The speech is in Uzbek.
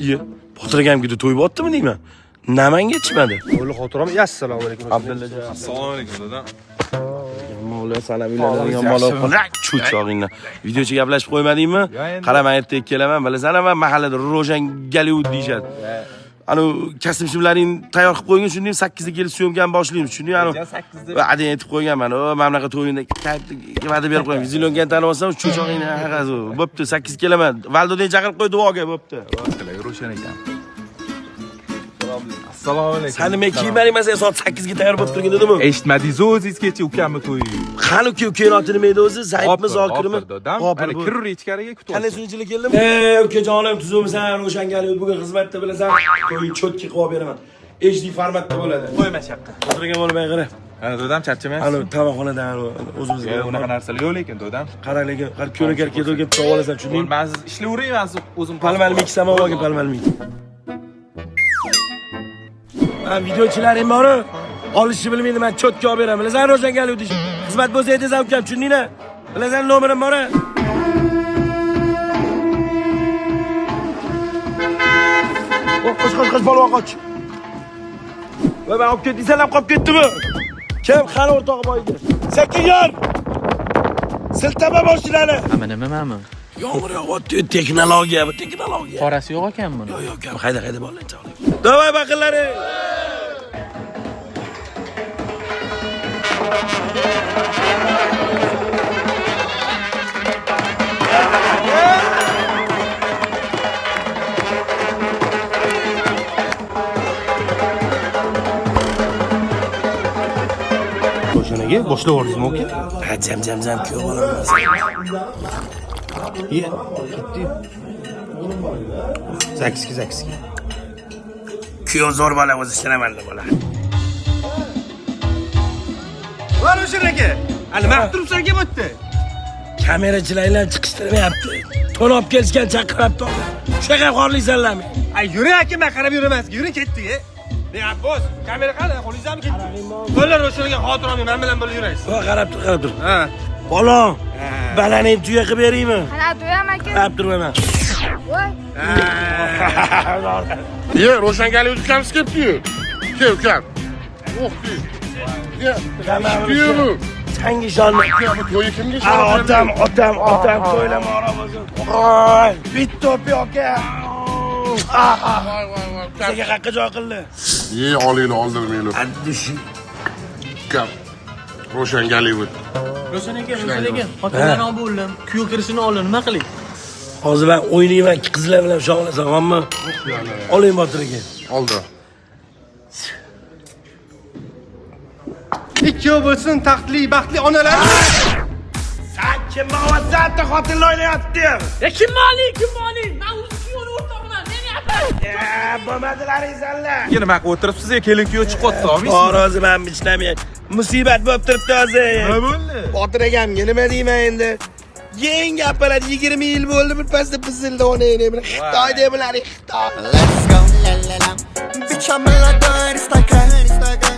Iya, Botir akam gidi to'y bo'ptimi deyman. Naman yetishmadi. O'g'li xotiram. Assalomu alaykum. Abdullajon. Assalomu alaykum dadam. Mavla salominglardan maloq qilib cho'chog'ingni. Videochi gaplashib qo'ymadingmi? Qara men ertaga kelaman, bilasanmi? Mahallada Ro'shan Gollivud deyshadi. Ana kasb-ishimlaring tayyor qilib qo'ygan, shunday 8 da kelib syomkani boshlaymiz. Shunday ana adin aytib qo'yganman. O, mana bunaqa to'yinda va'da berib qo'ygan. Zilonkani tanib olsam, cho'chog'ingni haqasi. Bo'pti, 8 kelaman. Valdodani chaqirib qo'y duoga, bo'pti. Ro'shan ekan. Assalomu alaykum. Sani men kiyimlaring masalan soat 8 ga tayyor bo'lib turgan edimi? Eshitmadingiz o'zingizgacha ukamni to'yi. Qani uka oti nima edi o'zi? Zaifmi, zokirmi? Mana kirur ichkariga kutib. Qanday sunchilik keldim? Ukajonim, tuzumsan, Ro'shan Gollivud bugun xizmatda bilasan. To'yni cho'tki qilib beraman. HD formatda bo'ladi. Qo'yma shaqqa. O'tirgan bo'lmay qara. Ana dadam charchamayapsiz. Ana tavaxonadan o'zimizga Unaqa narsalar yo'q lekin dadam. qara lekin qara ko'rakar kelib topib olasan, tushundingmi? Men ishlayveraman, o'zim Palmal mix samovaga palmal mix. Men videochilarim bor. Olishni bilmaydi, men cho'tki olib beraman. Bilasan Ro'shan Gollivud ish. Xizmat bo'lsa aytasan ukam, tushundingmi? Bilasan nomerim bor. Qo'sh polvon qoch. Va men olib ketdingsan, qolib ketdimi? Kim qani o'rtog'i boydi? Sekinyor. Siltama mashinani. Nimaman? Yomg'ir yog'yapti, texnologiya, bu texnologiya. Qorasi yo'q ekan buni. Yo'q, hayda bolalar chaqling. Davay baqinlari. O'shanaga boshlab yuborasizmi aka? Ha, jam kuyov olaman. Ye, ketdi. 8. Kuyov zo'r bola o'zi ishlamaydi bola. Va Ro'shan aka, nima qilib turibsan aka bu yerda? Kamerachilarlar chiqishtirmayapti. To'n olib kelishgan chaqiryapti. Shunaqa xorlaysanlarmi? Ay, yuring aka, men qarab yuraman. Yuring ketdi-ya. Ne Abbos, kamera qani? Qo'lingizmi ketdi? Bo'llar Ro'shan aka xotiramni men bilan birga yuraysiz. Va qarab tur. Ha. Bolon, balani tuya qilib beraymi? Qana to'yam aka. Qarab turmayman. Voy. Ye, Ro'shan Gollivud ukamiz ketdi-yu. Kel ukam. Ye, kamera. Changi shonni. To'yi kimga Otam to'ylama ora bo'lsin. Voy, bitta aka. Sizga haqqa joy qildi. Ye, olinglar, oldirmanglar. Addishi. Ukam. Ro'shan Gollivud. Ro'shan aka, xotinlarni olib bo'ldim. Kuyov kirishini olin, nima qiling? Hozir men o'ynayman, qizlar bilan shog'lasamanmi? Oling Botir aka. Oldi. Ikkov bo'lsin taxtli, baxtli onalar. Sen kim bo'lasan? Xotinlar o'ynayapti. Kim moli? Men o'zi kuyovni o'rtog'iman. Men yapman. Bo'lmadilaringizlar. Nima qilib o'tiribsiz? Kelin kuyov chiqyapti, olmaysizmi? Hozir men ishlamayman. Musibat bo'lib turibdi hozir. Nima bo'ldi? Botir akamga nima deyman endi? Yeng gapalar 20 yil bo'ldi, birpasda bizilda o'ynayman. Xitoyda bular Xitoy. Let's go, la la la. Bitch, I'm a lot of Instagram.